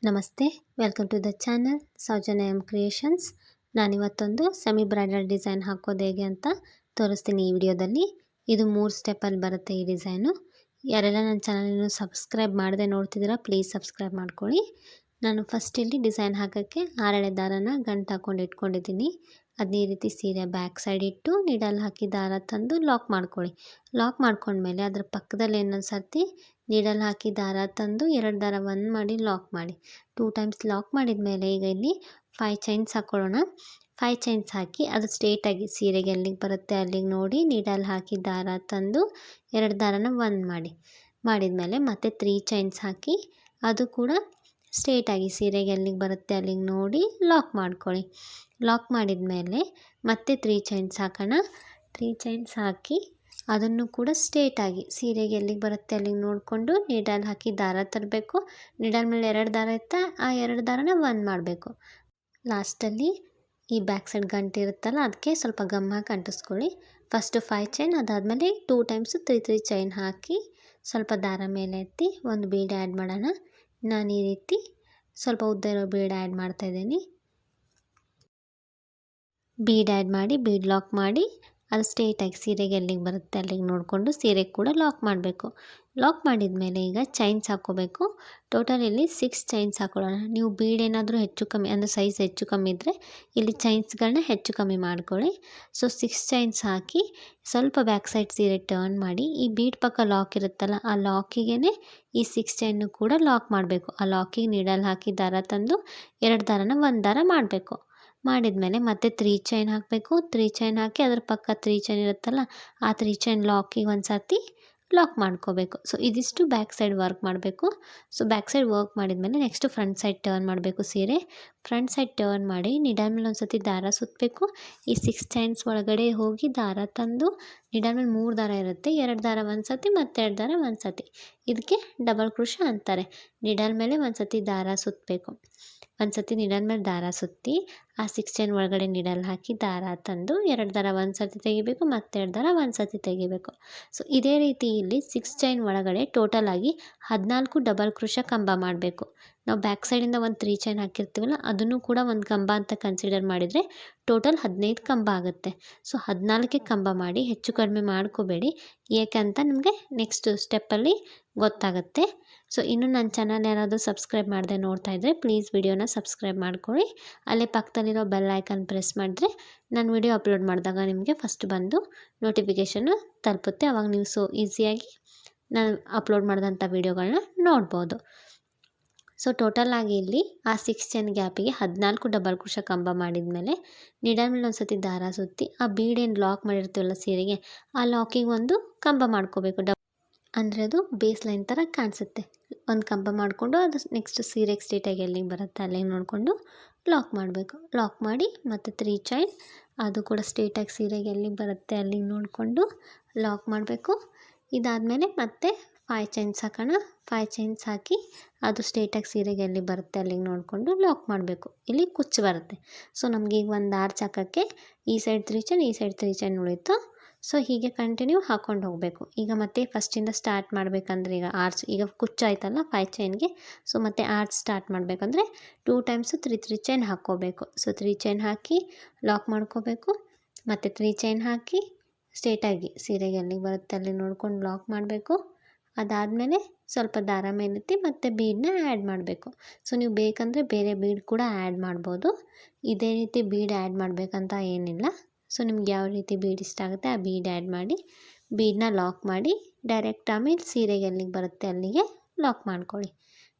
ನಮಸ್ತೆ, welcome to the channel Soujanya M creations. ನಾನಿವತ್ತೊಂದು semi bridal design ಹಾಕೋದು ಹೇಗೆ ಅಂತ ತೋರಿಸ್ತೀನಿ ಈ ವಿಡಿಯೋದಲ್ಲಿ. ಇದು 3 ಸ್ಟೆಪ್ಪಲ್ಲಿ ಬರುತ್ತೆ ಈ ಡಿಸೈನು. ಯಾರೆಲ್ಲ ನನ್ನ ಚಾನಲನ್ನು ಸಬ್ಸ್ಕ್ರೈಬ್ ಮಾಡದೆ ನೋಡ್ತಿದ್ದೀರಾ ಪ್ಲೀಸ್ ಸಬ್ಸ್ಕ್ರೈಬ್ ಮಾಡ್ಕೊಳ್ಳಿ. ನಾನು ಫಸ್ಟ್ ಇಲ್ಲಿ ಡಿಸೈನ್ ಹಾಕೋಕ್ಕೆ 6 ಎಳೆ ದಾರನ ಗಂಟು ಹಾಕ್ಕೊಂಡು ಇಟ್ಕೊಂಡಿದ್ದೀನಿ. ಅದನ್ನ ಈ ರೀತಿ ಸೀರೆ ಬ್ಯಾಕ್ ಸೈಡ್ ಇಟ್ಟು ನೀಡಲ್ ಹಾಕಿ ದಾರ ತಂದು ಲಾಕ್ ಮಾಡ್ಕೊಳ್ಳಿ. ಲಾಕ್ ಮಾಡ್ಕೊಂಡ್ಮೇಲೆ ಅದ್ರ ಪಕ್ಕದಲ್ಲಿ ಇನ್ನೊಂದು ಸರ್ತಿ ನೀಡಲ್ ಹಾಕಿ ದಾರ ತಂದು 2 ದಾರ ಒಂದು ಮಾಡಿ ಲಾಕ್ ಮಾಡಿ. 2 ಟೈಮ್ಸ್ ಲಾಕ್ ಮಾಡಿದ ಮೇಲೆ ಈಗ ಇಲ್ಲಿ 5 ಚೈನ್ಸ್ ಹಾಕ್ಕೊಳ್ಳೋಣ. 5 ಚೈನ್ಸ್ ಹಾಕಿ ಅದು ಸ್ಟ್ರೇಟಾಗಿ ಸೀರೆಗೆ ಎಲ್ಲಿಗೆ ಬರುತ್ತೆ ಅಲ್ಲಿಗೆ ನೋಡಿ ನೀಡಲ್ ಹಾಕಿ ದಾರ ತಂದು 2 ದಾರನ ಒಂದು ಮಾಡಿದ್ಮೇಲೆ ಮತ್ತೆ 3 ಚೈನ್ಸ್ ಹಾಕಿ ಅದು ಕೂಡ ಸ್ಟ್ರೇಟಾಗಿ ಸೀರೆಗೆ ಎಲ್ಲಿಗೆ ಬರುತ್ತೆ ಅಲ್ಲಿಗೆ ನೋಡಿ ಲಾಕ್ ಮಾಡ್ಕೊಳ್ಳಿ. ಲಾಕ್ ಮಾಡಿದ ಮೇಲೆ ಮತ್ತೆ 3 ಚೈನ್ಸ್ ಹಾಕೋಣ. 3 ಚೈನ್ಸ್ ಹಾಕಿ ಅದನ್ನು ಕೂಡ ಸ್ಟ್ರೇಟಾಗಿ ಸೀರೆಗೆ ಎಲ್ಲಿಗೆ ಬರುತ್ತೆ ಅಲ್ಲಿಗೆ ನೋಡಿಕೊಂಡು ನೀಡಲ್ ಹಾಕಿ ದಾರ ತರಬೇಕು. ನೀಡಲ್ ಮೇಲೆ 2 ದಾರ ಇರುತ್ತೆ, ಆ 2 ದಾರನ ಒಂದು ಮಾಡಬೇಕು. ಲಾಸ್ಟಲ್ಲಿ ಈ ಬ್ಯಾಕ್ ಸೈಡ್ ಗಂಟು ಇರುತ್ತಲ್ಲ ಅದಕ್ಕೆ ಸ್ವಲ್ಪ ಗಮ್ ಹಾಕಿ ಅಂಟಿಸ್ಕೊಳ್ಳಿ. ಫಸ್ಟು 5 ಚೈನ್, ಅದಾದಮೇಲೆ 2 ಟೈಮ್ಸು 3 ಚೈನ್ ಹಾಕಿ ಸ್ವಲ್ಪ ದಾರ ಮೇಲೆ ಎತ್ತಿ ಒಂದು ಬೀಡ್ ಆ್ಯಡ್ ಮಾಡೋಣ. ನಾನು ಈ ರೀತಿ ಸ್ವಲ್ಪ ಉದ್ದ ಇರೋ ಬೀಡ್ ಆ್ಯಡ್ ಮಾಡ್ತಾಯಿದ್ದೀನಿ. ಬೀಡ್ ಆ್ಯಡ್ ಮಾಡಿ ಬೀಡ್ ಲಾಕ್ ಮಾಡಿ ಅದು ಸ್ಟ್ರೇಟಾಗಿ ಸೀರೆಗೆ ಎಲ್ಲಿಗೆ ಬರುತ್ತೆ ಅಲ್ಲಿಗೆ ನೋಡಿಕೊಂಡು ಸೀರೆಗೆ ಕೂಡ ಲಾಕ್ ಮಾಡಬೇಕು. ಲಾಕ್ ಮಾಡಿದ ಮೇಲೆ ಈಗ ಚೈನ್ಸ್ ಹಾಕ್ಕೋಬೇಕು. ಟೋಟಲ್ ಇಲ್ಲಿ 6 ಚೈನ್ಸ್ ಹಾಕ್ಕೊಳ್ಳೋಣ. ನೀವು ಬೀಡ್ ಏನಾದರೂ ಹೆಚ್ಚು ಕಮ್ಮಿ ಅಂದರೆ ಸೈಜ್ ಹೆಚ್ಚು ಕಮ್ಮಿ ಇದ್ದರೆ ಇಲ್ಲಿ ಚೈನ್ಸ್ಗಳನ್ನ ಹೆಚ್ಚು ಕಮ್ಮಿ ಮಾಡ್ಕೊಳ್ಳಿ. ಸೊ 6 ಚೈನ್ಸ್ ಹಾಕಿ ಸ್ವಲ್ಪ ಬ್ಯಾಕ್ ಸೈಡ್ ಸೀರೆ ಟರ್ನ್ ಮಾಡಿ ಈ ಬೀಡ್ ಪಕ್ಕ ಲಾಕ್ ಇರುತ್ತಲ್ಲ ಆ ಲಾಕಿಗೆ ಈ 6 ಚೈನು ಕೂಡ ಲಾಕ್ ಮಾಡಬೇಕು. ಆ ಲಾಕಿಗೆ ನೀಡಲ್ ಹಾಕಿ ದಾರ ತಂದು 2 ದಾರನ ಒಂದು ದಾರ ಮಾಡಬೇಕು. ಮಾಡಿದ್ಮೇಲೆ ಮತ್ತೆ 3 ಚೈನ್ ಹಾಕಬೇಕು. 3 ಚೈನ್ ಹಾಕಿ ಅದ್ರ ಪಕ್ಕ 3 ಚೈನ್ ಇರುತ್ತಲ್ಲ ಆ 3 ಚೈನ್ ಲಾಕಿಗೆ ಒಂದು ಸರ್ತಿ ಲಾಕ್ ಮಾಡ್ಕೋಬೇಕು. ಸೊ ಇದಿಷ್ಟು ಬ್ಯಾಕ್ ಸೈಡ್ ವರ್ಕ್ ಮಾಡಬೇಕು. ಸೊ ಬ್ಯಾಕ್ ಸೈಡ್ ವರ್ಕ್ ಮಾಡಿದ್ಮೇಲೆ ನೆಕ್ಸ್ಟು ಫ್ರಂಟ್ ಸೈಡ್ ಟರ್ನ್ ಮಾಡಬೇಕು ಸೀರೆ. ಫ್ರಂಟ್ ಸೈಡ್ ಟರ್ನ್ ಮಾಡಿ ನೀಡಲ್ ಮೇಲೆ ಒಂದು ಸರ್ತಿ ದಾರ ಸುತ್ತಬೇಕು. ಈ 6 ಚೈನ್ಸ್ ಒಳಗಡೆ ಹೋಗಿ ದಾರ ತಂದು ನೀಡಲ್ ಮೇಲೆ 3 ದಾರ ಇರುತ್ತೆ, 2 ದಾರ ಒಂದು ಸರ್ತಿ ಮತ್ತು 2 ದಾರ ಒಂದು ಸರ್ತಿ. ಇದಕ್ಕೆ ಡಬಲ್ ಕ್ರೋಶೆ ಅಂತಾರೆ. ನೀಡಲ್ ಮೇಲೆ ಒಂದು ಸರ್ತಿ ದಾರ ಸುತ್ತಬೇಕು. ಒಂದು ಸರ್ತಿ ನೀಡಲ್ ಮೇಲೆ ದಾರ ಸುತ್ತಿ ಆ 6 ಚೈನ್ ಒಳಗಡೆ ನೀಡಲ್ ಹಾಕಿ ದಾರ ತಂದು 2 ದಾರ ಒಂದು ಸರ್ತಿ ತೆಗಿಬೇಕು ಮತ್ತು 2 ದಾರ ಒಂದು ಸರ್ತಿ ತೆಗಿಬೇಕು. ಸೊ ಇದೇ ರೀತಿ ಇಲ್ಲಿ 6 ಚೈನ್ ಒಳಗಡೆ ಟೋಟಲ್ ಆಗಿ 14 ಡಬಲ್ ಕ್ರೋಶೆ ಕಂಬ ಮಾಡಬೇಕು. ನಾವು ಬ್ಯಾಕ್ ಸೈಡಿಂದ ಒಂದು 3 ಚೈನ್ ಹಾಕಿರ್ತೀವಲ್ಲ ಅದನ್ನು ಕೂಡ ಒಂದು ಕಂಬ ಅಂತ ಕನ್ಸಿಡರ್ ಮಾಡಿದರೆ ಟೋಟಲ್ 15 ಕಂಬ ಆಗುತ್ತೆ. ಸೊ 14ಕ್ಕೆ ಕಂಬ ಮಾಡಿ ಹೆಚ್ಚು ಕಡಿಮೆ ಮಾಡ್ಕೋಬೇಡಿ, ಏಕೆಂತ ನಿಮಗೆ ನೆಕ್ಸ್ಟ್ ಸ್ಟೆಪ್ಪಲ್ಲಿ ಗೊತ್ತಾಗುತ್ತೆ. ಸೊ ಇನ್ನೂ ನನ್ನ ಚಾನಲ್ ಯಾರಾದರೂ ಸಬ್ಸ್ಕ್ರೈಬ್ ಮಾಡದೆ ನೋಡ್ತಾ ಇದ್ದರೆ ಪ್ಲೀಸ್ ವಿಡಿಯೋನ ಸಬ್ಸ್ಕ್ರೈಬ್ ಮಾಡ್ಕೊಳ್ಳಿ. ಅಲ್ಲೇ ಪಕ್ಕದಲ್ಲಿರೋ ಬೆಲ್ ಐಕನ್ ಪ್ರೆಸ್ ಮಾಡಿದ್ರೆ ನಾನು ವಿಡಿಯೋ ಅಪ್ಲೋಡ್ ಮಾಡಿದಾಗ ನಿಮಗೆ ಫಸ್ಟ್ ಬಂದು ನೋಟಿಫಿಕೇಷನ್ನು ತಲುಪುತ್ತೆ. ಆವಾಗ ನೀವು ಸೊ ಈಸಿಯಾಗಿ ನಾನು ಅಪ್ಲೋಡ್ ಮಾಡಿದಂಥ ವಿಡಿಯೋಗಳನ್ನ ನೋಡ್ಬೋದು. ಸೊ ಟೋಟಲಾಗಿ ಇಲ್ಲಿ ಆ 6 ಚೈನ್ ಗ್ಯಾಪಿಗೆ 14 ಡಬಲ್ ಕ್ರೋಶೆ ಕಂಬ ಮಾಡಿದ ಮೇಲೆ ನೀಡಲ್ ಮೇಲೆ ಒಂದು ಸರ್ತಿ ದಾರ ಸುತ್ತಿ ಆ ಬೀಡೇನು ಲಾಕ್ ಮಾಡಿರ್ತೀವಲ್ಲ ಸೀರೆಗೆ ಆ ಲಾಕಿಗೆ ಒಂದು ಕಂಬ ಮಾಡ್ಕೋಬೇಕು. ಅಂದರೆ ಅದು ಬೇಸ್ ಲೈನ್ ಥರ ಕಾಣಿಸುತ್ತೆ. ಒಂದು ಕಂಬ ಮಾಡಿಕೊಂಡು ಅದು ನೆಕ್ಸ್ಟ್ ಸೀರೆಗೆ ಸ್ಟ್ರೇಟಾಗಿ ಎಲ್ಲಿಗೆ ಬರುತ್ತೆ ಅಲ್ಲಿಗೆ ನೋಡಿಕೊಂಡು ಲಾಕ್ ಮಾಡಬೇಕು. ಲಾಕ್ ಮಾಡಿ ಮತ್ತು 3 ಚೈನ್ ಅದು ಕೂಡ ಸ್ಟ್ರೇಟಾಗಿ ಸೀರೆಗೆ ಎಲ್ಲಿಗೆ ಬರುತ್ತೆ ಅಲ್ಲಿಗೆ ನೋಡಿಕೊಂಡು ಲಾಕ್ ಮಾಡಬೇಕು. ಇದಾದಮೇಲೆ ಮತ್ತೆ 5 ಚೈನ್ಸ್ ಹಾಕೋಣ. 5 ಚೈನ್ಸ್ ಹಾಕಿ ಅದು ಸ್ಟ್ರೇಟಾಗಿ ಸೀರೆಗೆ ಎಲ್ಲಿ ಬರುತ್ತೆ ಅಲ್ಲಿಗೆ ನೋಡಿಕೊಂಡು ಲಾಕ್ ಮಾಡಬೇಕು. ಇಲ್ಲಿ ಕುಚ್ಚು ಬರುತ್ತೆ. ಸೊ ನಮಗೆ ಈಗ ಒಂದು ಆರ್ಚ್ ಹಾಕೋಕ್ಕೆ ಈ ಸೈಡ್ 3 ಚೈನ್ ಈ ಸೈಡ್ 3 ಚೈನ್ ಉಳಿತು. ಸೊ ಹೀಗೆ ಕಂಟಿನ್ಯೂ ಹಾಕ್ಕೊಂಡು ಹೋಗಬೇಕು. ಈಗ ಮತ್ತೆ ಫಸ್ಟಿಂದ ಸ್ಟಾರ್ಟ್ ಮಾಡಬೇಕಂದ್ರೆ ಈಗ ಆರ್ಚ್ ಈಗ ಕುಚ್ಚಾಯ್ತಲ್ಲ 5 ಚೈನ್ಗೆ. ಸೊ ಮತ್ತೆ ಆರ್ಚ್ ಸ್ಟಾರ್ಟ್ ಮಾಡಬೇಕಂದ್ರೆ 2 ಟೈಮ್ಸು 3 ಚೈನ್ ಹಾಕ್ಕೋಬೇಕು. ಸೊ 3 ಚೈನ್ ಹಾಕಿ ಲಾಕ್ ಮಾಡ್ಕೋಬೇಕು. ಮತ್ತು 3 ಚೈನ್ ಹಾಕಿ ಸ್ಟ್ರೇಟಾಗಿ ಸೀರೆಗೆ ಎಲ್ಲಿಗೆ ಬರುತ್ತೆ ಅಲ್ಲಿ ನೋಡ್ಕೊಂಡು ಲಾಕ್ ಮಾಡಬೇಕು. ಅದಾದಮೇಲೆ ಸ್ವಲ್ಪ ದಾರ ಮೇಲೆತ್ತಿ ಮತ್ತು ಬೀಡನ್ನ ಆ್ಯಡ್ ಮಾಡಬೇಕು. ಸೊ ನೀವು ಬೇಕಂದರೆ ಬೇರೆ ಬೀಡ್ ಕೂಡ ಆ್ಯಡ್ ಮಾಡ್ಬೋದು. ಇದೇ ರೀತಿ ಬೀಡ್ ಆ್ಯಡ್ ಮಾಡಬೇಕಂತ ಏನಿಲ್ಲ. ಸೊ ನಿಮ್ಗೆ ಯಾವ ರೀತಿ ಬೀಡ್ ಇಷ್ಟ ಆಗುತ್ತೆ ಆ ಬೀಡ್ ಆ್ಯಡ್ ಮಾಡಿ ಬೀಡನ್ನ ಲಾಕ್ ಮಾಡಿ ಡೈರೆಕ್ಟ್ ಆಮೇಲೆ ಸೀರೆಗೆ ಎಲ್ಲಿಗೆ ಬರುತ್ತೆ ಅಲ್ಲಿಗೆ ಲಾಕ್ ಮಾಡ್ಕೊಳ್ಳಿ.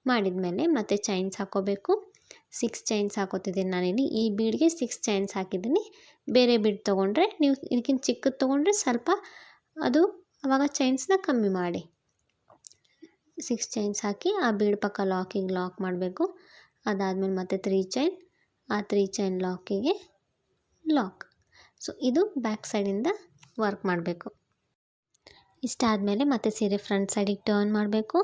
ಮಾಡಿದ್ಮೇಲೆ ಮತ್ತೆ ಚೈನ್ಸ್ ಹಾಕ್ಕೋಬೇಕು. 6 ಚೈನ್ಸ್ ಹಾಕೋತಿದ್ದೀನಿ ನಾನಿಲ್ಲಿ. ಈ ಬೀಡ್ಗೆ 6 ಚೈನ್ಸ್ ಹಾಕಿದ್ದೀನಿ. ಬೇರೆ ಬೀಡ್ ತೊಗೊಂಡ್ರೆ ನೀವು ಇದಕ್ಕಿಂತ ಚಿಕ್ಕದು ತೊಗೊಂಡ್ರೆ ಸ್ವಲ್ಪ ಅದು ಆವಾಗ ಚೈನ್ಸ್ನ ಕಮ್ಮಿ ಮಾಡಿ. 6 ಚೈನ್ಸ್ ಹಾಕಿ ಆ ಬೀಡ್ ಪಕ್ಕ ಲಾಕಿಗೆ ಲಾಕ್ ಮಾಡಬೇಕು. ಅದಾದಮೇಲೆ ಮತ್ತೆ 3 ಚೈನ್ ಆ 3 ಚೈನ್ ಲಾಕಿಗೆ ಲಾಕ್. ಸೊ ಇದು ಬ್ಯಾಕ್ ಸೈಡಿಂದ ವರ್ಕ್ ಮಾಡಬೇಕು. ಇಷ್ಟಾದಮೇಲೆ ಮತ್ತೆ ಸೀರೆ ಫ್ರಂಟ್ ಸೈಡಿಗೆ ಟರ್ನ್ ಮಾಡಬೇಕು.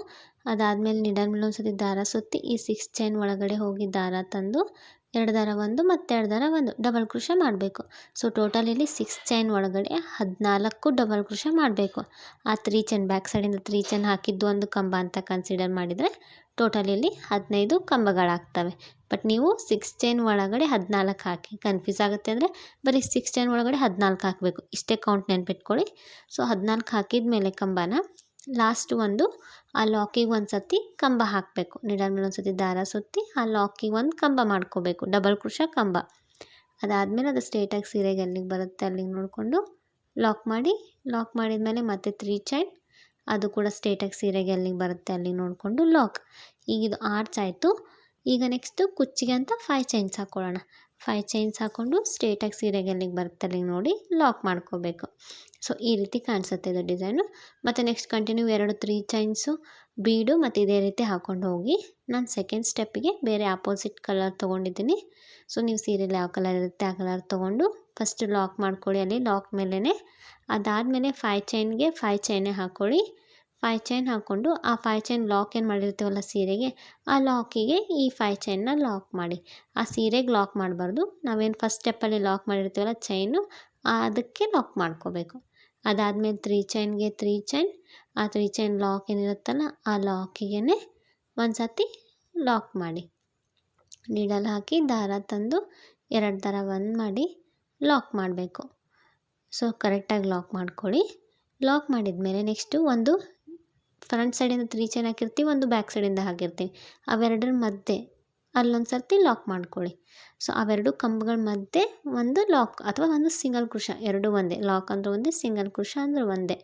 ಅದಾದಮೇಲೆ ನೀಡಲ್ ಮೇಲೆ ಒಂದು ಸರ್ತಿ ದಾರ ಸುತ್ತಿ ಈ 6 ಚೈನ್ ಒಳಗಡೆ ಹೋಗಿ ದಾರ ತಂದು 2 ದಾರ ಒಂದು ಮತ್ತು 2 ದಾರ ಒಂದು ಡಬಲ್ ಕ್ರೋಶೆ ಮಾಡಬೇಕು. ಸೊ ಟೋಟಲ್ ಇಲ್ಲಿ 6 ಚೈನ್ ಒಳಗಡೆ 14 ಡಬಲ್ ಕ್ರೋಶೆ ಮಾಡಬೇಕು. ಆ 3 ಚೈನ್ ಬ್ಯಾಕ್ ಸೈಡಿಂದ 3 ಚೈನ್ ಹಾಕಿದ್ದು ಒಂದು ಕಂಬ ಅಂತ ಕನ್ಸಿಡರ್ ಮಾಡಿದರೆ ಟೋಟಲ್ ಇಲ್ಲಿ 15 ಕಂಬಗಳಾಗ್ತವೆ. ಬಟ್ ನೀವು 6 ಚೈನ್ ಒಳಗಡೆ 14 ಹಾಕಿ, ಕನ್ಫ್ಯೂಸ್ ಆಗುತ್ತೆ ಅಂದರೆ ಬರೀ 6 ಚೈನ್ ಒಳಗಡೆ 14 ಹಾಕಬೇಕು, ಇಷ್ಟೇ ಕೌಂಟ್ ನೆನ್ಪಿಟ್ಕೊಳ್ಳಿ. ಸೊ 14 ಹಾಕಿದ ಮೇಲೆ ಕಂಬನ ಲಾಸ್ಟ್ ಒಂದು ಆ ಲಾಕಿಗೆ ಒಂದು ಸರ್ತಿ ಕಂಬ ಹಾಕಬೇಕು. ನೀಡಲ್ ಮೇಲೆ ಒಂದು ಸರ್ತಿ ದಾರ ಸುತ್ತಿ ಆ ಲಾಕಿಗೆ ಒಂದು ಕಂಬ ಮಾಡ್ಕೋಬೇಕು, ಡಬಲ್ ಕ್ರೋಶೆ ಕಂಬ. ಅದಾದಮೇಲೆ ಅದು ಸ್ಟ್ರೇಟಾಗಿ ಸೀರೆಗೆ ಎಲ್ಲಿಗೆ ಬರುತ್ತೆ ಅಲ್ಲಿಗೆ ನೋಡಿಕೊಂಡು ಲಾಕ್ ಮಾಡಿದ್ಮೇಲೆ ಮತ್ತೆ 3 ಚೈನ್, ಅದು ಕೂಡ ಸ್ಟ್ರೇಟಾಗಿ ಸೀರೆಗೆ ಎಲ್ಲಿಗೆ ಬರುತ್ತೆ ಅಲ್ಲಿಗೆ ನೋಡಿಕೊಂಡು ಲಾಕ್. ಈಗ ಇದು ಆರ್ಚ್ ಆಯಿತು. ಈಗ ನೆಕ್ಸ್ಟು ಕುಚ್ಚಿಗೆ ಅಂತ 5 ಚೈನ್ಸ್ ಹಾಕ್ಕೊಳ್ಳೋಣ. 5 ಚೈನ್ಸ್ ಹಾಕ್ಕೊಂಡು ಸ್ಟ್ರೇಟಾಗಿ ಸೀರೆಗೆ ಎಲ್ಲಿಗೆ ಬರುತ್ತೆ ಅಲ್ಲಿಗೆ ನೋಡಿ ಲಾಕ್ ಮಾಡ್ಕೋಬೇಕು. ಸೊ ಈ ರೀತಿ ಕಾಣಿಸುತ್ತೆ ಇದು ಡಿಸೈನು. ಮತ್ತು ನೆಕ್ಸ್ಟ್ ಕಂಟಿನ್ಯೂ 3 ಚೈನ್ಸು ಬೀಡು ಮತ್ತು ಇದೇ ರೀತಿ ಹಾಕ್ಕೊಂಡು ಹೋಗಿ ನಾನು ಸೆಕೆಂಡ್ ಸ್ಟೆಪ್ಪಿಗೆ ಬೇರೆ ಆಪೋಸಿಟ್ ಕಲರ್ ತೊಗೊಂಡಿದ್ದೀನಿ. ಸೊ ನೀವು ಸೀರೆಯಲ್ಲಿ ಯಾವ ಕಲರ್ ಇರುತ್ತೆ ಆ ಕಲರ್ ತೊಗೊಂಡು ಫಸ್ಟ್ ಲಾಕ್ ಮಾಡ್ಕೊಳ್ಳಿ ಅಲ್ಲಿ ಲಾಕ್ ಮೇಲೇ. ಅದಾದಮೇಲೆ 5 ಚೈನ್ಗೆ 5 ಚೈನೇ ಹಾಕ್ಕೊಳ್ಳಿ. 5 ಚೈನ್ ಹಾಕ್ಕೊಂಡು ಆ 5 ಚೈನ್ ಲಾಕ್ ಏನು ಮಾಡಿರ್ತೀವಲ್ಲ ಸೀರೆಗೆ, ಆ ಲಾಕಿಗೆ ಈ 5 ಚೈನ್ನ ಲಾಕ್ ಮಾಡಿ. ಆ ಸೀರೆಗೆ ಲಾಕ್ ಮಾಡಬಾರ್ದು, ನಾವೇನು ಫಸ್ಟ್ ಸ್ಟೆಪ್ಪಲ್ಲಿ ಲಾಕ್ ಮಾಡಿರ್ತೀವಲ್ಲ ಚೈನು ಅದಕ್ಕೆ ಲಾಕ್ ಮಾಡ್ಕೋಬೇಕು. ಅದಾದಮೇಲೆ 3 ಚೈನ್ಗೆ 3 ಚೈನ್, ಆ 3 ಚೈನ್ ಲಾಕ್ ಏನಿರುತ್ತಲ್ಲ ಆ ಲಾಕಿಗೆ ಒಂದು ಸರ್ತಿ ಲಾಕ್ ಮಾಡಿ. ನೀಡಲ್ ಹಾಕಿ ದಾರ ತಂದು 2 ದಾರ ಒಂದು ಮಾಡಿ ಲಾಕ್ ಮಾಡಬೇಕು. ಸೊ ಕರೆಕ್ಟಾಗಿ ಲಾಕ್ ಮಾಡ್ಕೊಳ್ಳಿ. ಲಾಕ್ ಮಾಡಿದ್ಮೇಲೆ ನೆಕ್ಸ್ಟು ಒಂದು ಫ್ರಂಟ್ ಸೈಡಿಂದ 3 ಚೈನ್ ಹಾಕಿರ್ತೀವಿ, ಒಂದು ಬ್ಯಾಕ್ ಸೈಡಿಂದ ಹಾಕಿರ್ತೀವಿ. ಅವೆರಡರ ಮಧ್ಯೆ ಅಲ್ಲೊಂದು ಸರ್ತಿ ಲಾಕ್ ಮಾಡ್ಕೊಳ್ಳಿ. ಸೊ ಅವೆರಡು ಕಂಬಗಳ ಮಧ್ಯೆ ಒಂದು ಲಾಕ್ ಅಥವಾ ಒಂದು ಸಿಂಗಲ್ ಕ್ರೋಶೆ, ಎರಡೂ ಒಂದೇ. ಲಾಕ್ ಅಂದ್ರೆ ಒಂದೇ, ಸಿಂಗಲ್ ಕ್ರೋಶೆ ಅಂದ್ರೆ ಒಂದೇ.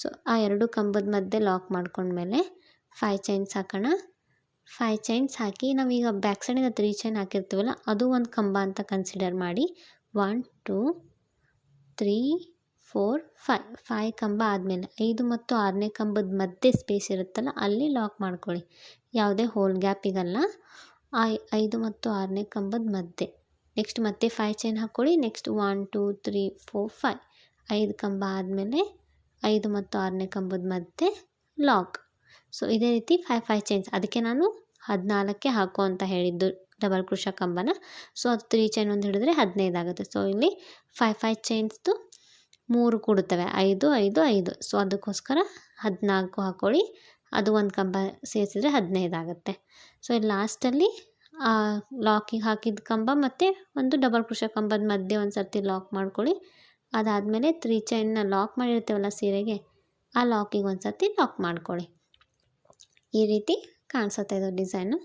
ಸೊ ಆ ಎರಡು ಕಂಬದ ಮಧ್ಯೆ ಲಾಕ್ ಮಾಡ್ಕೊಂಡ್ಮೇಲೆ 5 ಚೈನ್ಸ್ ಹಾಕೋಣ. 5 ಚೈನ್ಸ್ ಹಾಕಿ ನಾವೀಗ ಬ್ಯಾಕ್ ಸೈಡಿಂದ 3 ಚೈನ್ ಹಾಕಿರ್ತೀವಲ್ಲ ಅದು ಒಂದು ಕಂಬ ಅಂತ ಕನ್ಸಿಡರ್ ಮಾಡಿ 1 2 3 4 5 ಕಂಬ ಆದಮೇಲೆ 5 ಮತ್ತು 6ನೇ ಕಂಬದ ಮಧ್ಯೆ ಸ್ಪೇಸ್ ಇರುತ್ತಲ್ಲ ಅಲ್ಲಿ ಲಾಕ್ ಮಾಡ್ಕೊಳ್ಳಿ. ಯಾವುದೇ ಹೋಲ್ ಗ್ಯಾಪಿಗಲ್ಲ, ಆ 5 ಮತ್ತು 6ನೇ ಕಂಬದ ಮಧ್ಯೆ. ನೆಕ್ಸ್ಟ್ ಮತ್ತೆ 5 ಚೈನ್ ಹಾಕ್ಕೊಳ್ಳಿ. ನೆಕ್ಸ್ಟ್ 1 2 3 4 5 5 ಕಂಬ ಆದಮೇಲೆ 5 ಮತ್ತು 6ನೇ ಕಂಬದ ಮಧ್ಯೆ ಲಾಕ್. ಸೊ ಇದೇ ರೀತಿ 5 ಚೈನ್ಸ್, ಅದಕ್ಕೆ ನಾನು 14ಕ್ಕೆ ಹಾಕೋ ಅಂತ ಹೇಳಿದ್ದು ಡಬಲ್ ಕ್ರೋಶೆ ಕಂಬನ. ಸೊ ಅದು 3 ಚೈನ್ ಒಂದು ಹಿಡಿದ್ರೆ 15 ಆಗುತ್ತೆ. ಸೊ ಇಲ್ಲಿ 5 ಚೈನ್ಸ್ದು 3 ಕೂಡುತ್ತವೆ, 5 5 5. ಸೊ ಅದಕ್ಕೋಸ್ಕರ 14 ಹಾಕ್ಕೊಳ್ಳಿ. ಅದು ಒಂದು ಕಂಬ ಸೇರಿಸಿದ್ರೆ 15 ಆಗುತ್ತೆ. ಸೊ ಇಲ್ಲಿ ಲಾಸ್ಟಲ್ಲಿ ಲಾಕಿಗೆ ಹಾಕಿದ ಕಂಬ ಮತ್ತು ಒಂದು ಡಬಲ್ ಕ್ರೋಶೆ ಕಂಬದ ಮಧ್ಯೆ ಒಂದು ಸರ್ತಿ ಲಾಕ್ ಮಾಡ್ಕೊಳ್ಳಿ. ಅದಾದಮೇಲೆ 3 ಚೈನ್ನ ಲಾಕ್ ಮಾಡಿರ್ತೀವಲ್ಲ ಸೀರೆಗೆ, ಆ ಲಾಕಿಗೆ ಒಂದು ಸರ್ತಿ ಲಾಕ್ ಮಾಡ್ಕೊಳ್ಳಿ. ಈ ರೀತಿ ಕಾಣಿಸುತ್ತೆ ಇದು ಡಿಸೈನು.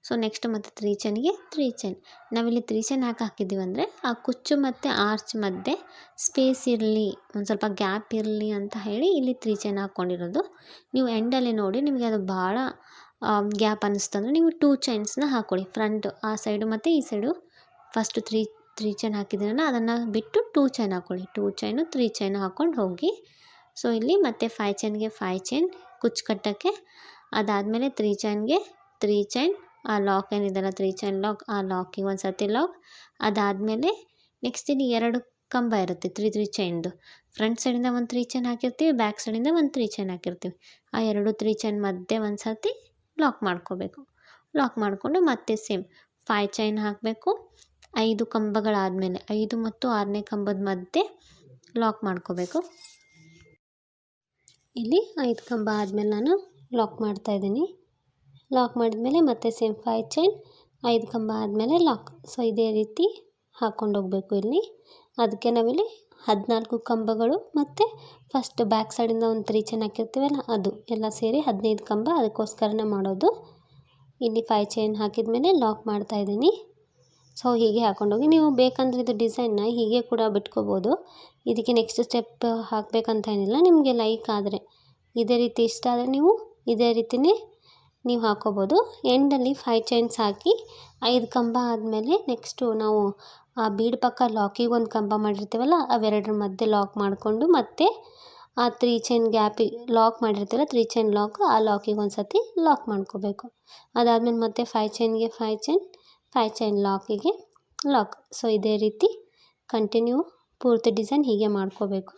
ಸೊ ನೆಕ್ಸ್ಟ್ ಮತ್ತು 3 ಚೈನ್ಗೆ 3 ಚೈನ್. ನಾವಿಲ್ಲಿ 3 ಚೈನ್ ಯಾಕೆ ಹಾಕಿದ್ದೀವಿ ಅಂದರೆ ಆ ಕುಚ್ಚು ಮತ್ತು ಆರ್ಚ್ ಮಧ್ಯೆ ಸ್ಪೇಸ್ ಇರಲಿ, ಒಂದು ಸ್ವಲ್ಪ ಗ್ಯಾಪ್ ಇರಲಿ ಅಂತ ಹೇಳಿ ಇಲ್ಲಿ 3 ಚೈನ್ ಹಾಕ್ಕೊಂಡಿರೋದು. ನೀವು ಎಂಡಲ್ಲಿ ನೋಡಿ ನಿಮಗೆ ಅದು ಭಾಳ ಗ್ಯಾಪ್ ಅನ್ನಿಸ್ತಂದ್ರೆ ನೀವು 2 ಚೈನ್ಸ್ನ ಹಾಕ್ಕೊಳ್ಳಿ. ಫ್ರಂಟ್ ಆ ಸೈಡು ಮತ್ತು ಈ ಸೈಡು ಫಸ್ಟು 3 ಚೈನ್ ಹಾಕಿದ್ದೀನಲ್ಲ ಅದನ್ನು ಬಿಟ್ಟು 2 ಚೈನ್ ಹಾಕ್ಕೊಳ್ಳಿ. 2 ಚೈನು 3 ಚೈನ್ ಹಾಕ್ಕೊಂಡು ಹೋಗಿ. ಸೊ ಇಲ್ಲಿ ಮತ್ತೆ 5 ಚೈನ್ಗೆ 5 ಚೈನ್ ಕುಚ್ಚು ಕಟ್ಟೋಕ್ಕೆ. ಅದಾದಮೇಲೆ 3 ಚೈನ್ಗೆ 3 ಚೈನ್, ಆ ಲಾಕ್ ಏನಿದೆಲ್ಲ 3 ಚೈನ್ ಲಾಕ್, ಆ ಲಾಕಿಗೆ ಒಂದು ಸರ್ತಿ ಲಾಕ್. ಅದಾದಮೇಲೆ ನೆಕ್ಸ್ಟ್ ಇಲ್ಲಿ 2 ಕಂಬ ಇರುತ್ತೆ 3 ಚೈನ್ದು. ಫ್ರಂಟ್ ಸೈಡಿಂದ ಒಂದು 3 ಚೈನ್ ಹಾಕಿರ್ತೀವಿ, ಬ್ಯಾಕ್ ಸೈಡಿಂದ ಒಂದು 3 ಚೈನ್ ಹಾಕಿರ್ತೀವಿ. ಆ 3 ಚೈನ್ ಮಧ್ಯೆ ಒಂದು ಸರ್ತಿ ಲಾಕ್ ಮಾಡ್ಕೋಬೇಕು. ಲಾಕ್ ಮಾಡಿಕೊಂಡು ಮತ್ತೆ ಸೇಮ್ 5 ಚೈನ್ ಹಾಕಬೇಕು. 5 ಕಂಬಗಳಾದಮೇಲೆ 5 ಮತ್ತು 6ನೇ ಕಂಬದ ಮಧ್ಯೆ ಲಾಕ್ ಮಾಡ್ಕೋಬೇಕು. ಇಲ್ಲಿ 5 ಕಂಬ ಆದಮೇಲೆ ನಾನು ಲಾಕ್ ಮಾಡ್ತಾಯಿದ್ದೀನಿ. ಲಾಕ್ ಮಾಡಿದ್ಮೇಲೆ ಮತ್ತೆ ಸೇಮ್ 5 ಚೈನ್, 5 ಕಂಬ ಆದಮೇಲೆ ಲಾಕ್. ಸೊ ಇದೇ ರೀತಿ ಹಾಕ್ಕೊಂಡು ಹೋಗಬೇಕು ಇಲ್ಲಿ. ಅದಕ್ಕೆ ನಾವಿಲ್ಲಿ 14 ಕಂಬಗಳು ಮತ್ತು ಫಸ್ಟ್ ಬ್ಯಾಕ್ ಸೈಡಿಂದ ಒಂದು 3 ಚೈನ್ ಹಾಕಿರ್ತೀವಲ್ಲ ಅದು ಎಲ್ಲ ಸೇರಿ 15 ಕಂಬ, ಅದಕ್ಕೋಸ್ಕರನೇ ಮಾಡೋದು. ಇಲ್ಲಿ 5 ಚೈನ್ ಹಾಕಿದ ಮೇಲೆ ಲಾಕ್ ಮಾಡ್ತಾಯಿದ್ದೀನಿ. ಸೊ ಹೀಗೆ ಹಾಕ್ಕೊಂಡೋಗಿ. ನೀವು ಬೇಕಂದರೆ ಇದು ಡಿಸೈನ್ನ ಹೀಗೆ ಕೂಡ ಬಿಟ್ಕೋಬೋದು. ಇದಕ್ಕೆ ನೆಕ್ಸ್ಟ್ ಸ್ಟೆಪ್ ಹಾಕಬೇಕಂತ ಏನಿಲ್ಲ. ನಿಮಗೆ ಲೈಕ್ ಆದರೆ ಇದೇ ರೀತಿ ಇಷ್ಟ ಆದರೆ ನೀವು ಇದೇ ರೀತಿಯೇ ನೀವು ಹಾಕ್ಕೋಬೋದು. ಎಂಡಲ್ಲಿ 5 ಚೈನ್ಸ್ ಹಾಕಿ 5 ಕಂಬ ಆದಮೇಲೆ ನೆಕ್ಸ್ಟು ನಾವು ಆ ಬೀಡ್ ಪಕ್ಕ ಲಾಕಿಗೆ ಒಂದು ಕಂಬ ಮಾಡಿರ್ತೀವಲ್ಲ ಅವೆರಡರ ಮಧ್ಯೆ ಲಾಕ್ ಮಾಡಿಕೊಂಡು ಮತ್ತೆ ಆ 3 ಚೈನ್ ಗ್ಯಾಪಿಗೆ ಲಾಕ್ ಮಾಡಿರ್ತೀವಲ್ಲ 3 ಚೈನ್ ಲಾಕ್, ಆ ಲಾಕಿಗೆ ಒಂದು ಸರ್ತಿ ಲಾಕ್ ಮಾಡ್ಕೋಬೇಕು. ಅದಾದಮೇಲೆ ಮತ್ತೆ 5 ಚೈನ್ಗೆ 5 ಚೈನ್, 5 ಚೈನ್ ಲಾಕಿಗೆ ಲಾಕ್. ಸೊ ಇದೇ ರೀತಿ ಕಂಟಿನ್ಯೂ ಪೂರ್ತಿ ಡಿಸೈನ್ ಹೀಗೆ ಮಾಡ್ಕೋಬೇಕು.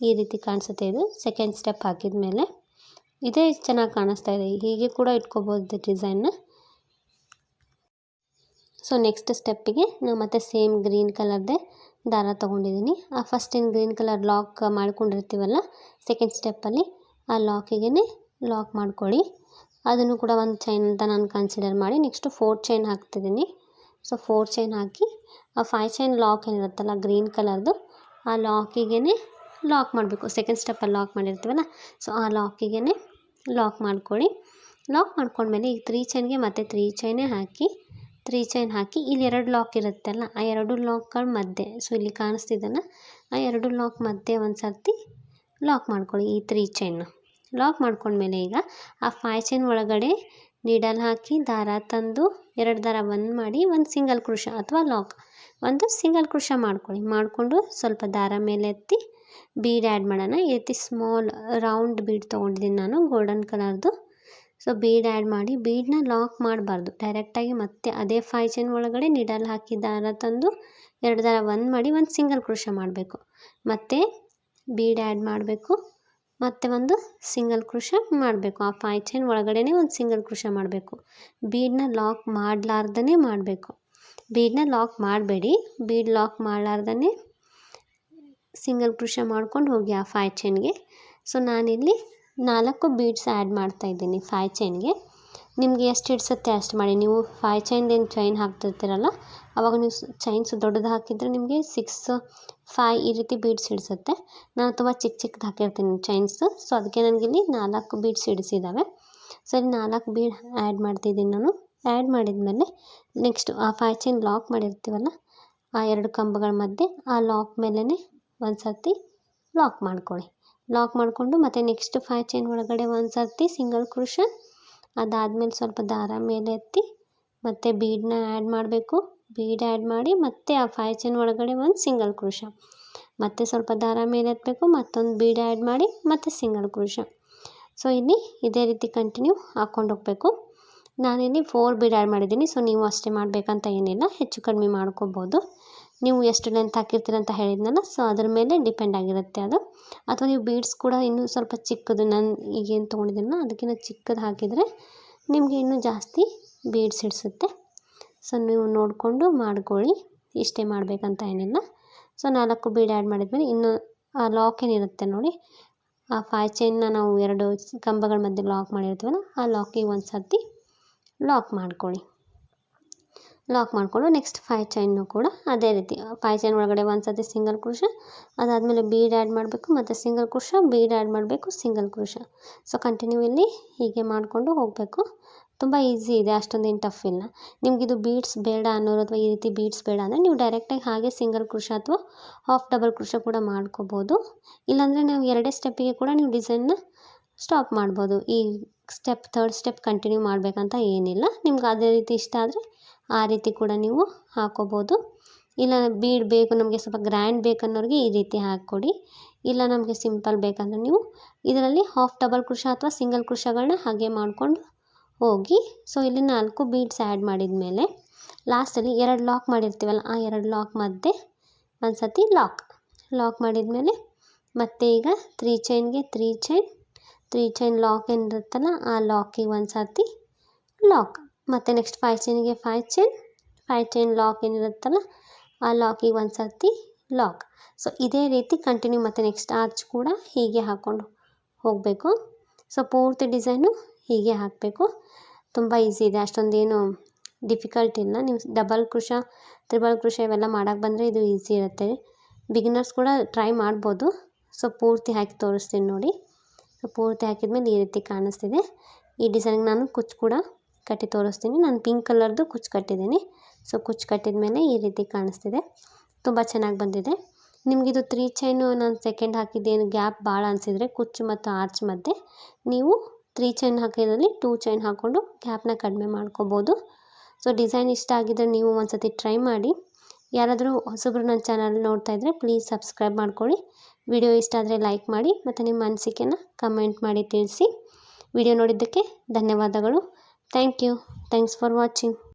ಈ ರೀತಿ ಕಾಣಿಸುತ್ತೆ ಇದು ಸೆಕೆಂಡ್ ಸ್ಟೆಪ್ ಹಾಕಿದ ಮೇಲೆ. ಇದೇ ಚೆನ್ನಾಗಿ ಕಾಣಿಸ್ತಾ ಇದೆ, ಹೀಗೆ ಕೂಡ ಇಟ್ಕೋಬೋದು ಡಿಸೈನ್ನ. ಸೊ ನೆಕ್ಸ್ಟ್ ಸ್ಟೆಪ್ಪಿಗೆ ನಾವು ಮತ್ತೆ ಸೇಮ್ ಗ್ರೀನ್ ಕಲರ್ದೇ ದಾರ ತೊಗೊಂಡಿದ್ದೀನಿ. ಆ ಫಸ್ಟ್ ಏನು ಗ್ರೀನ್ ಕಲರ್ ಲಾಕ್ ಮಾಡ್ಕೊಂಡಿರ್ತೀವಲ್ಲ ಸೆಕೆಂಡ್ ಸ್ಟೆಪ್ಪಲ್ಲಿ ಆ ಲಾಕಿಗೆ ಲಾಕ್ ಮಾಡ್ಕೊಳ್ಳಿ. ಅದನ್ನು ಕೂಡ ಒಂದು ಚೈನ್ ಅಂತ ನಾನು ಕನ್ಸಿಡರ್ ಮಾಡಿ ನೆಕ್ಸ್ಟು 4 ಚೈನ್ ಹಾಕ್ತಿದ್ದೀನಿ. ಸೊ 4 ಚೈನ್ ಹಾಕಿ ಆ 5 ಚೈನ್ ಲಾಕ್ ಏನಿರುತ್ತಲ್ಲ ಗ್ರೀನ್ ಕಲರ್ದು ಆ ಲಾಕಿಗೆ ಲಾಕ್ ಮಾಡಬೇಕು. ಸೆಕೆಂಡ್ ಸ್ಟೆಪ್ಪಲ್ಲಿ ಲಾಕ್ ಮಾಡಿರ್ತೀವಲ್ಲ ಸೊ ಆ ಲಾಕಿಗೆ ಲಾಕ್ ಮಾಡ್ಕೊಳ್ಳಿ. ಲಾಕ್ ಮಾಡ್ಕೊಂಡ್ಮೇಲೆ ಈಗ 3 ಚೈನ್ಗೆ ಮತ್ತೆ 3 ಚೈನೇ ಹಾಕಿ 3 ಚೈನ್ ಹಾಕಿ ಇಲ್ಲಿ 2 ಲಾಕ್ ಇರುತ್ತಲ್ಲ ಆ 2 ಲಾಕ್ಗಳ ಮಧ್ಯೆ ಸೊ ಇಲ್ಲಿ ಕಾಣಿಸ್ತಿದ್ದಲ್ಲ ಆ 2 ಲಾಕ್ ಮಧ್ಯೆ ಒಂದು ಸರ್ತಿ ಲಾಕ್ ಮಾಡ್ಕೊಳ್ಳಿ ಈ 3 ಚೈನ್ನ. ಲಾಕ್ ಮಾಡ್ಕೊಂಡ್ಮೇಲೆ ಈಗ ಆ 5 ಚೈನ್ ಒಳಗಡೆ ನೀಡಲ್ ಹಾಕಿ ದಾರ ತಂದು 2 ದಾರ ಬಂದ್ ಮಾಡಿ ಒಂದು ಸಿಂಗಲ್ ಕ್ರೋಶಾ ಅಥವಾ ಲಾಕ್ ಒಂದು ಸಿಂಗಲ್ ಕ್ರೋಶಾ ಮಾಡ್ಕೊಳ್ಳಿ. ಮಾಡಿಕೊಂಡು ಸ್ವಲ್ಪ ದಾರ ಮೇಲೆ ಎತ್ತಿ ಬೀಡ್ ಆ್ಯಡ್ ಮಾಡೋಣ. ಎತ್ತಿ ಸ್ಮಾಲ್ ರೌಂಡ್ ಬೀಡ್ ತೊಗೊಂಡಿದ್ದೀನಿ ನಾನು ಗೋಲ್ಡನ್ ಕಲರ್ದು. ಸೊ ಬೀಡ್ ಆ್ಯಡ್ ಮಾಡಿ ಬೀಡನ್ನ ಲಾಕ್ ಮಾಡಬಾರ್ದು, ಡೈರೆಕ್ಟಾಗಿ ಮತ್ತೆ ಅದೇ 5 ಚೈನ್ ಒಳಗಡೆ ನೀಡಲ್ ಹಾಕಿ ದಾರ ತಂದು 2 ದಾರ ಬಂದ್ ಮಾಡಿ ಒಂದು ಸಿಂಗಲ್ ಕ್ರೋಶಾ ಮಾಡಬೇಕು. ಮತ್ತು ಬೀಡ್ ಆ್ಯಡ್ ಮಾಡಬೇಕು, ಮತ್ತು ಒಂದು ಸಿಂಗಲ್ ಕ್ರೋಶಾ ಮಾಡಬೇಕು. ಆ 5 ಚೈನ್ ಒಳಗಡೆ ಒಂದು ಸಿಂಗಲ್ ಕ್ರೋಶಾ ಮಾಡಬೇಕು. ಬೀಡನ್ನ ಲಾಕ್ ಮಾಡಲಾರ್ದೇ ಮಾಡಬೇಕು. ಬೀಡನ್ನ ಲಾಕ್ ಮಾಡಬೇಡಿ, ಬೀಡ್ ಲಾಕ್ ಮಾಡಲಾರ್ದೇ ಸಿಂಗಲ್ ಕ್ರೋಶಾ ಮಾಡ್ಕೊಂಡು ಹೋಗಿ ಆ 5 ಚೈನ್ಗೆ. ಸೊ ನಾನಿಲ್ಲಿ 4 ಬೀಡ್ಸ್ ಆ್ಯಡ್ ಮಾಡ್ತಾಯಿದ್ದೀನಿ 5 ಚೈನ್ಗೆ. ನಿಮಗೆ ಎಷ್ಟು ಹಿಡಿಸುತ್ತೆ ಅಷ್ಟು ಮಾಡಿ. ನೀವು 5 ಚೈನ್ದೇನು ಚೈನ್ ಹಾಕ್ತಿರ್ತೀರಲ್ಲ ಆವಾಗ ನೀವು ಚೈನ್ಸ್ ದೊಡ್ಡದು ಹಾಕಿದರೆ ನಿಮಗೆ 6, 5 ಈ ರೀತಿ ಬೀಡ್ಸ್ ಹಿಡಿಸುತ್ತೆ. ನಾನು ತುಂಬ ಚಿಕ್ಕದು ಹಾಕಿರ್ತೀನಿ ಚೈನ್ಸು. ಸೊ ಅದಕ್ಕೆ ನನಗಿಲ್ಲಿ 4 ಬೀಡ್ಸ್ ಹಿಡಿಸಿದ್ದಾವೆ. ಸೊ ಇಲ್ಲಿ 4 ಬೀಡ್ ಆ್ಯಡ್ ಮಾಡ್ತಿದ್ದೀನಿ ನಾನು. ಆ್ಯಡ್ ಮಾಡಿದ್ಮೇಲೆ ನೆಕ್ಸ್ಟು ಆ 5 ಚೈನ್ ಲಾಕ್ ಮಾಡಿರ್ತೀವಲ್ಲ ಆ 2 ಕಂಬಗಳ ಮಧ್ಯೆ ಆ ಲಾಕ್ ಮೇಲೇ ಒಂದು ಸರ್ತಿ ಲಾಕ್ ಮಾಡ್ಕೊಳ್ಳಿ. ಲಾಕ್ ಮಾಡಿಕೊಂಡು ಮತ್ತು ನೆಕ್ಸ್ಟ್ 5 ಚೈನ್ ಒಳಗಡೆ ಒಂದು ಸರ್ತಿ ಸಿಂಗಲ್ ಕ್ರೋಶಾ. ಅದಾದಮೇಲೆ ಸ್ವಲ್ಪ ದಾರ ಮೇಲೆ ಎತ್ತಿ ಮತ್ತು ಬೀಡನ್ನ ಆ್ಯಡ್ ಮಾಡಬೇಕು. ಬೀಡ್ ಆ್ಯಡ್ ಮಾಡಿ ಮತ್ತೆ ಆ 5 ಚೈನ್ ಒಳಗಡೆ ಒಂದು ಸಿಂಗಲ್ ಕ್ರೋಶಾ. ಮತ್ತು ಸ್ವಲ್ಪ ದಾರ ಮೇಲೆ ಎತ್ತಬೇಕು, ಮತ್ತೊಂದು ಬೀಡ್ ಆ್ಯಡ್ ಮಾಡಿ ಮತ್ತು ಸಿಂಗಲ್ ಕ್ರೋಶಾ. ಸೊ ಇಲ್ಲಿ ಇದೇ ರೀತಿ ಕಂಟಿನ್ಯೂ ಹಾಕ್ಕೊಂಡು ಹೋಗಬೇಕು. ನಾನಿಲ್ಲಿ 4 ಬೀಡ್ ಆ್ಯಡ್ ಮಾಡಿದ್ದೀನಿ. ಸೊ ನೀವು ಅಷ್ಟೇ ಮಾಡಬೇಕಂತ ಏನಿಲ್ಲ, ಹೆಚ್ಚು ಕಡಿಮೆ ಮಾಡ್ಕೋಬೋದು. ನೀವು ಎಷ್ಟು ಲೆಂತ್ ಹಾಕಿರ್ತೀರ ಅಂತ ಹೇಳಿದ್ನಲ್ಲ ಸೊ ಅದ್ರ ಮೇಲೆ ಡಿಪೆಂಡ್ ಆಗಿರುತ್ತೆ ಅದು. ಅಥವಾ ನೀವು ಬೀಡ್ಸ್ ಕೂಡ ಇನ್ನೂ ಸ್ವಲ್ಪ ಚಿಕ್ಕದು ನಾನು ಈಗೇನು ತೊಗೊಂಡಿದ್ದೀನೋ ಅದಕ್ಕಿಂತ ಚಿಕ್ಕದು ಹಾಕಿದರೆ ನಿಮಗೆ ಇನ್ನೂ ಜಾಸ್ತಿ ಬೀಡ್ಸ್ ಹಿಡಿಸುತ್ತೆ. ಸೊ ನೀವು ನೋಡಿಕೊಂಡು ಮಾಡ್ಕೊಳ್ಳಿ, ಇಷ್ಟೇ ಮಾಡಬೇಕಂತ ಏನಿಲ್ಲ. ಸೊ 4 ಬೀಡ್ ಆ್ಯಡ್ ಮಾಡಿದ್ಮೇಲೆ ಇನ್ನು ಆ ಲಾಕ್ ಏನಿರುತ್ತೆ ನೋಡಿ, ಆ 5 ಚೈನ್ನ ನಾವು 2 ಕಂಬಗಳ ಮಧ್ಯೆ ಲಾಕ್ ಮಾಡಿರ್ತೀವಲ್ಲ ಆ ಲಾಕಿಗೆ ಒಂದು ಸರ್ತಿ ಲಾಕ್ ಮಾಡ್ಕೊಳ್ಳಿ. ಲಾಕ್ ಮಾಡಿಕೊಂಡು ನೆಕ್ಸ್ಟ್ 5 ಚೈನ್ನು ಕೂಡ ಅದೇ ರೀತಿ 5 ಚೈನ್ ಒಳಗಡೆ ಒಂದು ಸರ್ತಿ ಸಿಂಗಲ್ ಕ್ರೋಶಾ. ಅದಾದಮೇಲೆ ಬೀಡ್ ಆ್ಯಡ್ ಮಾಡಬೇಕು, ಮತ್ತು ಸಿಂಗಲ್ ಕ್ರೋಶಾ, ಬೀಡ್ ಆ್ಯಡ್ ಮಾಡಬೇಕು, ಸಿಂಗಲ್ ಕ್ರೋಶಾ. ಸೊ ಕಂಟಿನ್ಯೂ ಇಲ್ಲಿ ಹೀಗೆ ಮಾಡಿಕೊಂಡು ಹೋಗಬೇಕು. ತುಂಬ ಈಸಿ ಇದೆ, ಅಷ್ಟೊಂದೇನು ಟಫ್ ಇಲ್ಲ. ನಿಮಗಿದು ಬೀಡ್ಸ್ ಬೇಡ ಅನ್ನೋರು ಅಥವಾ ಈ ರೀತಿ ಬೀಡ್ಸ್ ಬೇಡ ಅಂದರೆ ನೀವು ಡೈರೆಕ್ಟಾಗಿ ಹಾಗೆ ಸಿಂಗಲ್ ಕ್ರೋಶಾ ಅಥವಾ ಹಾಫ್ ಡಬಲ್ ಕ್ರೋಶಾ ಕೂಡ ಮಾಡ್ಕೋಬೋದು. ಇಲ್ಲಾಂದರೆ ನಾವು 2 ಸ್ಟೆಪ್ಪಿಗೆ ಕೂಡ ನೀವು ಡಿಸೈನ್ನ ಸ್ಟಾಪ್ ಮಾಡ್ಬೋದು. ಈ ಸ್ಟೆಪ್ 3rd ಸ್ಟೆಪ್ ಕಂಟಿನ್ಯೂ ಮಾಡಬೇಕಂತ ಏನಿಲ್ಲ. ನಿಮ್ಗೆ ಅದೇ ರೀತಿ ಇಷ್ಟ ಆದರೆ ಆ ರೀತಿ ಕೂಡ ನೀವು ಹಾಕ್ಕೋಬೋದು. ಇಲ್ಲ ಬೀಡ್ ಬೇಕು ನಮಗೆ ಸ್ವಲ್ಪ ಗ್ರ್ಯಾಂಡ್ ಬೇಕನ್ನೋರಿಗೆ ಈ ರೀತಿ ಹಾಕ್ಕೊಡಿ. ಇಲ್ಲ ನಮಗೆ ಸಿಂಪಲ್ ಬೇಕಂದ್ರೆ ನೀವು ಇದರಲ್ಲಿ ಹಾಫ್ ಡಬಲ್ ಕ್ರೋಶಾ ಅಥವಾ ಸಿಂಗಲ್ ಕ್ರೋಶಾಗಳನ್ನ ಹಾಗೆ ಮಾಡಿಕೊಂಡು ಹೋಗಿ. ಸೊ ಇಲ್ಲಿ 4 ಬೀಡ್ಸ್ ಆ್ಯಡ್ ಮಾಡಿದ ಮೇಲೆ ಲಾಸ್ಟಲ್ಲಿ 2 ಲಾಕ್ ಮಾಡಿರ್ತೀವಲ್ಲ ಆ 2 ಲಾಕ್ ಮಧ್ಯೆ ಒಂದು ಸರ್ತಿ ಲಾಕ್ ಮಾಡಿದ ಮೇಲೆ ಮತ್ತೆ ಈಗ 3 ಚೈನ್ಗೆ 3 ಚೈನ್ ಲಾಕ್ ಏನಿರುತ್ತಲ್ಲ ಆ ಲಾಕಿಗೆ ಒಂದು ಸರ್ತಿ ಲಾಕ್. ಮತ್ತು ನೆಕ್ಸ್ಟ್ 5 ಚೈನಿಗೆ 5 ಚೈನ್ ಲಾಕ್ ಏನಿರುತ್ತಲ್ಲ ಆ ಲಾಕಿಗೆ ಒಂದು ಸರ್ತಿ ಲಾಕ್. ಸೊ ಇದೇ ರೀತಿ ಕಂಟಿನ್ಯೂ ಮತ್ತು ನೆಕ್ಸ್ಟ್ ಆರ್ಚ್ ಕೂಡ ಹೀಗೆ ಹಾಕ್ಕೊಂಡು ಹೋಗಬೇಕು. ಸೊ ಪೂರ್ತಿ ಡಿಸೈನು ಹೀಗೆ ಹಾಕಬೇಕು. ತುಂಬ ಈಸಿ ಇದೆ, ಅಷ್ಟೊಂದೇನು ಡಿಫಿಕಲ್ಟ್ ಇಲ್ಲ. ನೀವು ಡಬಲ್ ಕ್ರೋಶಾ, ತ್ರಿಬಲ್ ಕ್ರೋಶಾ ಇವೆಲ್ಲ ಮಾಡೋಕ್ಕೆ ಬಂದರೆ ಇದು ಈಸಿ ಇರುತ್ತೆ. ಬಿಗಿನರ್ಸ್ ಕೂಡ ಟ್ರೈ ಮಾಡ್ಬೋದು. ಸೊ ಪೂರ್ತಿ ಹಾಕಿ ತೋರಿಸ್ತೀನಿ ನೋಡಿ. ಸೊ ಪೂರ್ತಿ ಹಾಕಿದ್ಮೇಲೆ ಈ ರೀತಿ ಕಾಣಿಸ್ತಿದೆ. ಈ ಡಿಸೈನ್ಗೆ ನಾನು ಕುಚ್ಚು ಕೂಡ ಕಟ್ಟಿ ತೋರಿಸ್ತೀನಿ. ನಾನು ಪಿಂಕ್ ಕಲರ್ದು ಕುಚ್ಚು ಕಟ್ಟಿದ್ದೀನಿ. ಸೊ ಕುಚ್ಚು ಕಟ್ಟಿದ ಮೇಲೆ ಈ ರೀತಿ ಕಾಣಿಸ್ತಿದೆ, ತುಂಬ ಚೆನ್ನಾಗಿ ಬಂದಿದೆ. ನಿಮಗಿದು 3 ಚೈನು ನಾನು ಸೆಕೆಂಡ್ ಹಾಕಿದ್ದೇನು ಗ್ಯಾಪ್ ಭಾಳ ಅನಿಸಿದರೆ ಕುಚ್ಚು ಮತ್ತು ಆರ್ಚ್ ಮಧ್ಯೆ ನೀವು 3 ಚೈನ್ ಹಾಕಿದ್ರಲ್ಲಿ 2 ಚೈನ್ ಹಾಕ್ಕೊಂಡು ಗ್ಯಾಪ್ನ ಕಡಿಮೆ ಮಾಡ್ಕೋಬೋದು. ಸೊ ಡಿಸೈನ್ ಇಷ್ಟ ಆಗಿದ್ದರೆ ನೀವು ಒಂದು ಸತಿ ಟ್ರೈ ಮಾಡಿ. ಯಾರಾದರೂ ಹೊಸಬ್ರು ನನ್ನ ಚಾನಲ್ ನೋಡ್ತಾ ಇದ್ದರೆ ಪ್ಲೀಸ್ ಸಬ್ಸ್ಕ್ರೈಬ್ ಮಾಡ್ಕೊಳ್ಳಿ. ವಿಡಿಯೋ ಇಷ್ಟ ಆದರೆ ಲೈಕ್ ಮಾಡಿ ಮತ್ತು ನಿಮ್ಮ ಅನಿಸಿಕೆನ ಕಮೆಂಟ್ ಮಾಡಿ ತಿಳಿಸಿ. ವಿಡಿಯೋ ನೋಡಿದ್ದಕ್ಕೆ ಧನ್ಯವಾದಗಳು. Thanks for watching.